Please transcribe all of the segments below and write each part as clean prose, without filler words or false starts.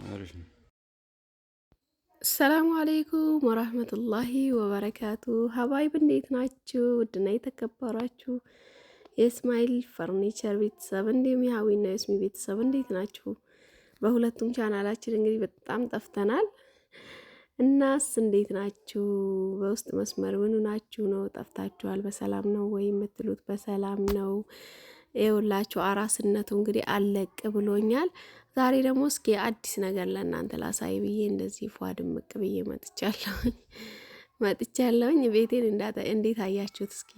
አሪፍ ነው። ሰላሙ አለይኩም ወራህመቱላሂ ወበረካቱ። ሀባይብ እንዴት ናችሁ? ውድና የተከበራችሁ የእስማኤል ፈርኒቸር ቤተሰብ እንዲሁም የሀዊና የስሚ ቤተሰብ እንዴት ናችሁ? በሁለቱም ቻናላችን እንግዲህ በጣም ጠፍተናል። እናስ እንዴት ናችሁ? በውስጥ መስመር ምኑ ናችሁ ነው? ጠፍታችኋል። በሰላም ነው ወይ የምትሉት? በሰላም ነው። ይኸውላችሁ አራስነቱ እንግዲህ አለቅ ብሎኛል። ዛሬ ደግሞ እስኪ አዲስ ነገር ለእናንተ ላሳይ ብዬ እንደዚህ ፏ ድምቅ ብዬ መጥቻለሁኝ። ቤቴን እንዴት አያችሁት? እስኪ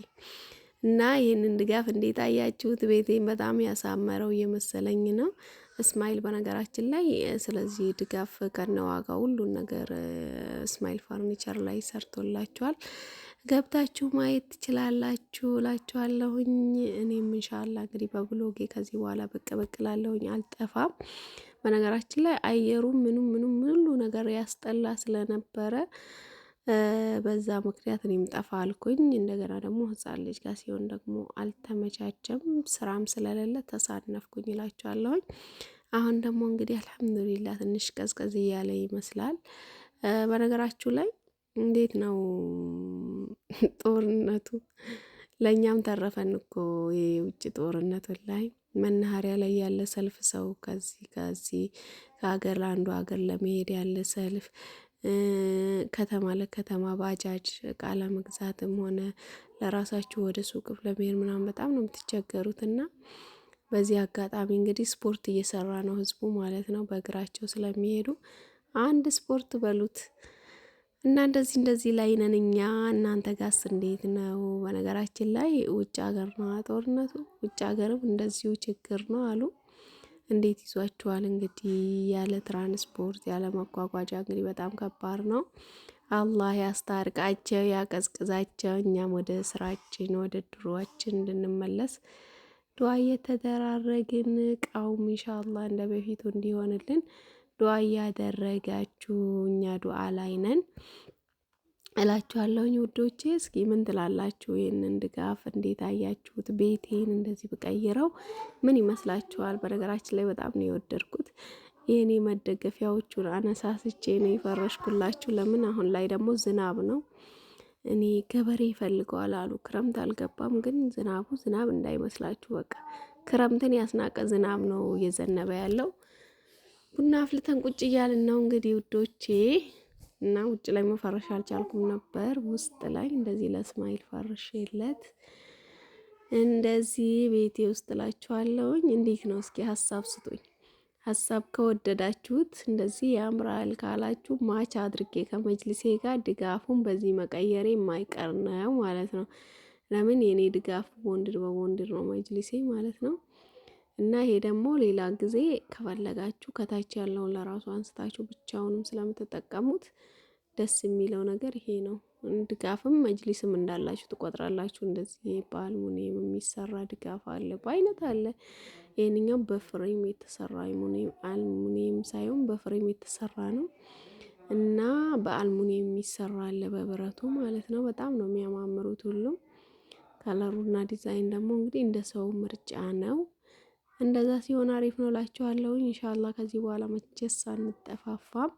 እና ይህንን ድጋፍ እንዴት አያችሁት? ቤቴን በጣም ያሳመረው እየመሰለኝ ነው። እስማኤል በነገራችን ላይ ስለዚህ ድጋፍ ከነዋጋ ሁሉን ነገር እስማኤል ፈርኒቸር ላይ ሰርቶላችኋል። ገብታችሁ ማየት ትችላላችሁ እላችኋለሁኝ። እኔም ኢንሻአላ እንግዲህ በብሎጌ ከዚህ በኋላ ብቅ ብቅ እላለሁኝ፣ አልጠፋም። በነገራችን ላይ አየሩ ምኑም ሁሉ ነገር ያስጠላ ስለነበረ በዛ ምክንያት እኔም ጠፋ አልኩኝ። እንደገና ደግሞ ህፃን ልጅ ጋር ሲሆን ደግሞ አልተመቻቸም፣ ስራም ስለሌለ ተሳነፍኩኝ እላችኋለሁኝ። አሁን ደግሞ እንግዲህ አልሐምዱሊላህ ትንሽ ቀዝቀዝ እያለ ይመስላል። በነገራችሁ ላይ እንዴት ነው ጦርነቱ? ለእኛም ተረፈን እኮ የውጭ ጦርነቱ ላይ መናኸሪያ ላይ ያለ ሰልፍ፣ ሰው ከዚህ ከሀገር ለአንዱ ሀገር ለመሄድ ያለ ሰልፍ፣ ከተማ ለከተማ ባጃጅ እቃ ለመግዛትም ሆነ ለራሳችሁ ወደ ሱቅ ለመሄድ ምናምን በጣም ነው የምትቸገሩት። እና በዚህ አጋጣሚ እንግዲህ ስፖርት እየሰራ ነው ህዝቡ ማለት ነው፣ በእግራቸው ስለሚሄዱ አንድ ስፖርት በሉት። እና እንደዚህ ላይ ነን እኛ። እናንተ ጋስ እንዴት ነው? በነገራችን ላይ ውጭ ሀገር ነው ጦርነቱ፣ ውጭ ሀገርም እንደዚሁ ችግር ነው አሉ። እንዴት ይዟችኋል? እንግዲህ ያለ ትራንስፖርት ያለ መጓጓዣ እንግዲህ በጣም ከባድ ነው። አላህ ያስታርቃቸው፣ ያቀዝቅዛቸው። እኛም ወደ ስራችን ወደ ድሮዋችን እንድንመለስ ዱዓ እየተደራረግን እቃውም ኢንሻአላህ እንደ በፊቱ እንዲሆንልን ዱዓ እያደረጋችሁ እኛ ዱዓ ላይ ነን እላችኋለሁኝ ውዶቼ። እስኪ ምን ትላላችሁ? ይህንን ድጋፍ እንዴት አያችሁት? ቤቴን እንደዚህ ብቀይረው ምን ይመስላችኋል? በነገራችን ላይ በጣም ነው የወደድኩት። የኔ መደገፊያዎቹን አነሳስቼ ነው የፈረሽኩላችሁ። ለምን አሁን ላይ ደግሞ ዝናብ ነው። እኔ ገበሬ ይፈልገዋል አሉ። ክረምት አልገባም፣ ግን ዝናብ እንዳይመስላችሁ። በቃ ክረምትን ያስናቀ ዝናብ ነው እየዘነበ ያለው። ቡና አፍልተን ቁጭ እያልን ነው እንግዲህ ውዶቼ። እና ውጭ ላይ መፈረሻ አልቻልኩም ነበር። ውስጥ ላይ እንደዚህ ለእስማኤል ፈርሼለት እንደዚህ ቤቴ ውስጥ እላችኋለሁኝ። እንዴት ነው? እስኪ ሀሳብ ስጡኝ። ሀሳብ ከወደዳችሁት እንደዚህ ያምራል ካላችሁ ማች አድርጌ ከመጅሊሴ ጋር ድጋፉን በዚህ መቀየሬ የማይቀር ነው ማለት ነው። ለምን የኔ ድጋፍ ቦንድር በቦንድር ነው መጅሊሴ ማለት ነው። እና ይሄ ደግሞ ሌላ ጊዜ ከፈለጋችሁ ከታች ያለውን ለራሱ አንስታችሁ ብቻውንም ስለምትጠቀሙት ደስ የሚለው ነገር ይሄ ነው። ድጋፍም መጅሊስም እንዳላችሁ ትቆጥራላችሁ። እንደዚህ በአልሙኒየም የሚሰራ ድጋፍ አለ፣ በአይነት አለ። ይሄንኛው በፍሬም የተሰራ አልሙኒየም ሳይሆን በፍሬም የተሰራ ነው እና በአልሙኒየም የሚሰራ አለ፣ በብረቱ ማለት ነው። በጣም ነው የሚያማምሩት ሁሉም። ከለሩና ዲዛይን ደግሞ እንግዲህ እንደ ሰው ምርጫ ነው። እንደዛ ሲሆን አሪፍ ነው እላችኋለሁ። ኢንሻአላህ ከዚህ በኋላ መቼስ አንጠፋፋም።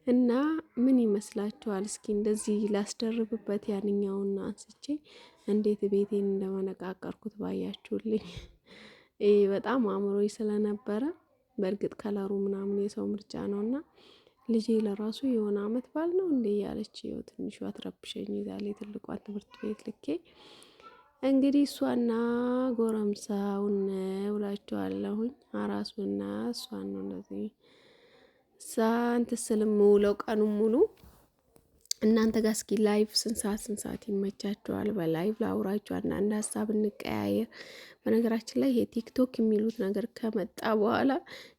እና ምን ይመስላችኋል? እስኪ እንደዚህ ላስደርብበት ያንኛውን አንስቼ እንዴት ቤቴን እንደመነቃቀርኩት ባያችሁልኝ። በጣም አእምሮኝ ስለነበረ በእርግጥ ከለሩ ምናምን የሰው ምርጫ ነውና ልጄ ለራሱ የሆነ አመት ባል ነው እንዴ ያለች ይኸው ትንሿ አትረብሸኝ ይዛል። ትልቋን ትምህርት ቤት ልኬ እንግዲህ እሷና ጎረምሳውን ውላቸዋለሁኝ። አራሱና እሷን ነው እንደዚህ ሳንት ስልም ውለው ቀኑን ሙሉ። እናንተ ጋር እስኪ ላይቭ ስንት ሰዓት ይመቻችኋል? በላይቭ ላውራችሁ፣ አንዳንድ ሀሳብ እንቀያየር። በነገራችን ላይ ይሄ ቲክቶክ የሚሉት ነገር ከመጣ በኋላ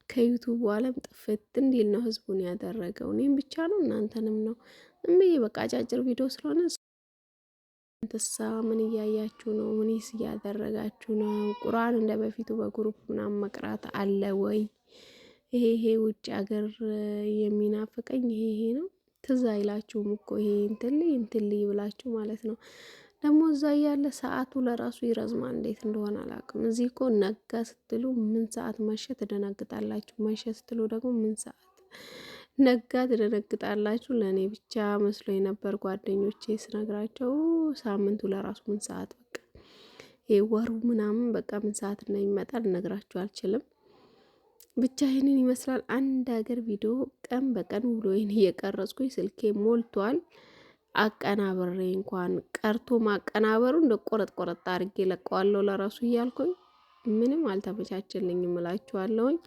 ከዩቱብ በኋላም ጥፍት እንዲል ነው ህዝቡን ያደረገው። እኔም ብቻ ነው እናንተንም ነው። እምዬ በቃ አጫጭር ቪዲዮ ስለሆነ ተሳ ምን እያያችሁ ነው? ምንስ እያደረጋችሁ ነው? ቁርአን እንደ በፊቱ በግሩፕ ምናምን መቅራት አለ ወይ? ይሄ ውጭ ሀገር የሚናፍቀኝ ይሄ ነው። ትዝ አይላችሁም እኮ ይሄ እንትልይ ብላችሁ ማለት ነው። ደግሞ እዛ ያለ ሰዓቱ ለራሱ ይረዝማል። እንዴት እንደሆነ አላውቅም። እዚህ እኮ ነጋ ስትሉ ምን ሰዓት መሸ ትደነግጣላችሁ፣ መሸ ስትሉ ደግሞ ምን ሰዓት ነጋ ትደነግጣላችሁ። ለእኔ ብቻ መስሎኝ ነበር ጓደኞቼ ስነግራቸው ሳምንቱ ለራሱ ምን ሰዓት በቃ ይሄ ወሩ ምናምን በቃ ምን ሰዓት እንደሚመጣ ልነግራችሁ አልችልም። ብቻ ይህንን ይመስላል። አንድ ሀገር ቪዲዮ ቀን በቀን ውሎዬን እየቀረጽኩኝ ስልኬ ሞልቷል። አቀናብሬ እንኳን ቀርቶ ማቀናበሩ እንደ ቆረጥ ቆረጥ አድርጌ ለቀዋለሁ ለራሱ እያልኩኝ ምንም አልተመቻችልኝም እላችኋለሁኝ።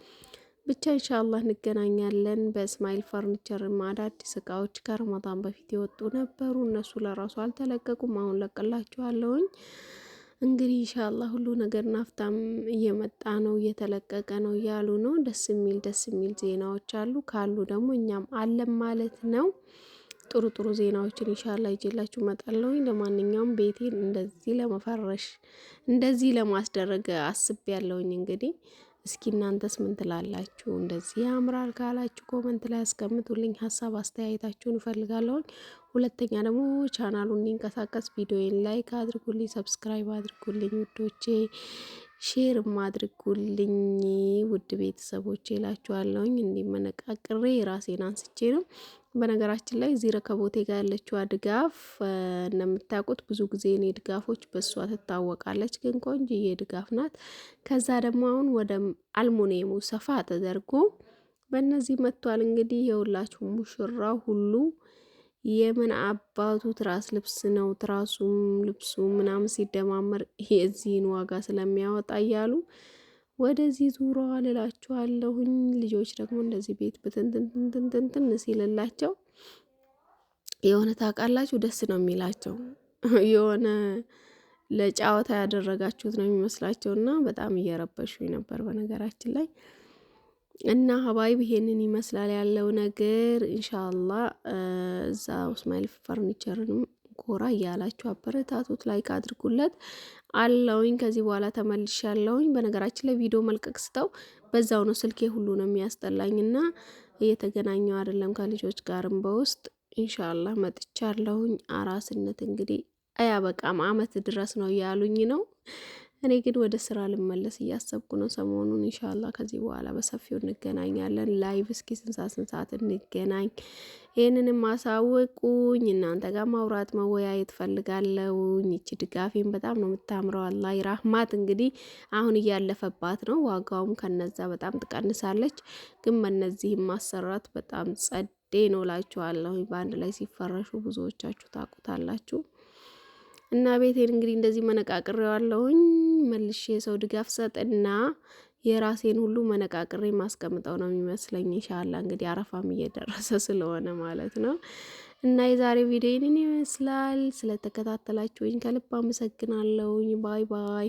ብቻ ኢንሻአላህ እንገናኛለን። በእስማኤል ፈርኒቸር አዳዲስ እቃዎች ከረመዳን በፊት የወጡ ነበሩ። እነሱ ለራሱ አልተለቀቁም። አሁን ለቅላችኋለሁኝ። እንግዲህ ኢንሻአላህ ሁሉ ነገር ናፍታም እየመጣ ነው፣ እየተለቀቀ ነው እያሉ ነው። ደስ የሚል ዜናዎች አሉ። ካሉ ደግሞ እኛም አለም ማለት ነው። ጥሩ ጥሩ ዜናዎችን ኢንሻአላህ ይዤላችሁ እመጣለሁ። ለማንኛውም ቤቴን እንደዚህ ለመፈረሽ እንደዚህ ለማስደረግ አስቤያለሁኝ። እንግዲህ እስኪ እናንተስ ምን ትላላችሁ? እንደዚህ ያምራል ካላችሁ ኮመንት ላይ አስቀምጡልኝ። ሀሳብ አስተያየታችሁን እፈልጋለሁኝ። ሁለተኛ ደግሞ ቻናሉ እንዲንቀሳቀስ ቪዲዮዬን ላይክ አድርጉልኝ፣ ሰብስክራይብ አድርጉልኝ ውዶቼ፣ ሼርም አድርጉልኝ ውድ ቤተሰቦቼ እላችኋለሁኝ። እንዲመነቃቅሬ ራሴን አንስቼ ነው። በነገራችን ላይ እዚህ ረከቦቴ ጋር ያለችዋ ድጋፍ እንደምታውቁት ብዙ ጊዜ እኔ ድጋፎች በእሷ ትታወቃለች፣ ግን ቆንጅዬ ድጋፍ ናት። ከዛ ደግሞ አሁን ወደ አልሙኒየሙ ሰፋ ተደርጎ በእነዚህ መጥቷል። እንግዲህ የሁላችሁ ሙሽራው ሁሉ የምን አባቱ ትራስ ልብስ ነው፣ ትራሱም ልብሱ ምናምን ሲደማመር የዚህን ዋጋ ስለሚያወጣ እያሉ ወደዚህ ዙረዋል እላችኋለሁኝ። ልጆች ደግሞ እንደዚህ ቤት ብትንትንትንትን ሲልላቸው የሆነ ታውቃላችሁ ደስ ነው የሚላቸው። የሆነ ለጫወታ ያደረጋችሁት ነው የሚመስላቸው እና በጣም እየረበሹኝ ነበር በነገራችን ላይ። እና ሀባይብ ይሄንን ይመስላል ያለው ነገር። ኢንሻአላህ እዛ እስማኤል ፈርኒቸርንም ጎራ እያላችሁ አበረታቱት፣ ላይክ አድርጉለት አለውኝ። ከዚህ በኋላ ተመልሻለሁኝ። በነገራችን ላይ ቪዲዮ መልቀቅ ስተው በዛው ነው ስልኬ ሁሉ ነው የሚያስጠላኝና እየተገናኘው አይደለም ከልጆች ጋርም በውስጥ ኢንሻአላህ መጥቻለሁኝ። አራስነት እንግዲህ አያበቃም አመት ድረስ ነው ያሉኝ ነው። እኔ ግን ወደ ስራ ልመለስ እያሰብኩ ነው ሰሞኑን። ኢንሻአላህ ከዚህ በኋላ በሰፊው እንገናኛለን። ላይቭ እስኪ ስንት ሰዓት እንገናኝ፣ ይህንንም ማሳወቁኝ። እናንተ ጋር ማውራት መወያየት ፈልጋለሁኝ። ይቺ ድጋፌን በጣም ነው የምታምረው። አላህ ይራህማት። እንግዲህ አሁን እያለፈባት ነው። ዋጋውም ከነዛ በጣም ትቀንሳለች፣ ግን በነዚህም ማሰራት በጣም ጸዴ ነው እላችኋለሁ። በአንድ ላይ ሲፈረሹ ብዙዎቻችሁ ታውቁታላችሁ። እና ቤቴን እንግዲህ እንደዚህ መነቃቅሬዋለሁኝ። መልሼ የሰው ድጋፍ ሰጥና የራሴን ሁሉ መነቃቅሬ ማስቀምጠው ነው የሚመስለኝ። ኢንሻአላህ እንግዲህ አረፋም እየደረሰ ስለሆነ ማለት ነው። እና የዛሬ ቪዲዮ ይህንን ይመስላል። ስለተከታተላችሁኝ ከልብ አመሰግናለሁኝ። ባይ ባይ።